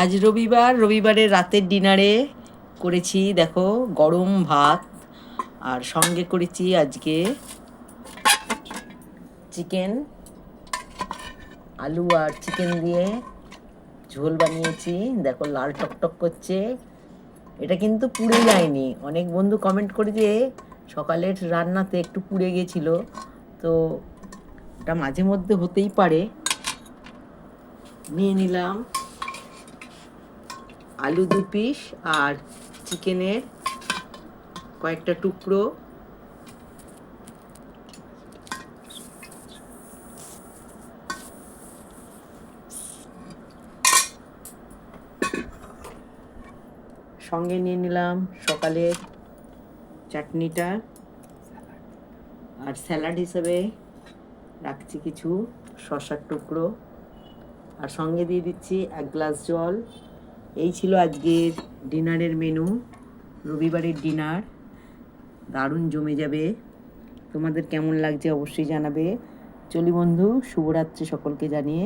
আজ রবিবার, রবিবারের রাতের ডিনারে করেছি দেখো গরম ভাত, আর সঙ্গে করেছি আজকে চিকেন, আলু আর চিকেন দিয়ে ঝোল বানিয়েছি। দেখো লাল টকটক করছে। এটা কিন্তু পুড়ে যায়নি। অনেক বন্ধু কমেন্ট করে যে সকালের রান্নাতে একটু পুড়ে গেছিলো, তো এটা মাঝে মধ্যে হতেই পারে। নিয়ে নিলাম আলু 2 পিস আর চিকেনের কয়েকটা টুকরো। সঙ্গে নিয়ে নিলাম সকালের চাটনিটা, আর স্যালাড হিসেবে রাখছি কিছু শসার টুকরো, আর সঙ্গে দিয়ে দিচ্ছি 1 গ্লাস জল। এই ছিল আজকের ডিনারের মেনু, রবিবারের ডিনার। দারুণ জমে যাবে। তোমাদের কেমন লাগছে অবশ্যই জানাবে। চলি বন্ধু, শুভরাত্রি সকলকে জানিয়ে।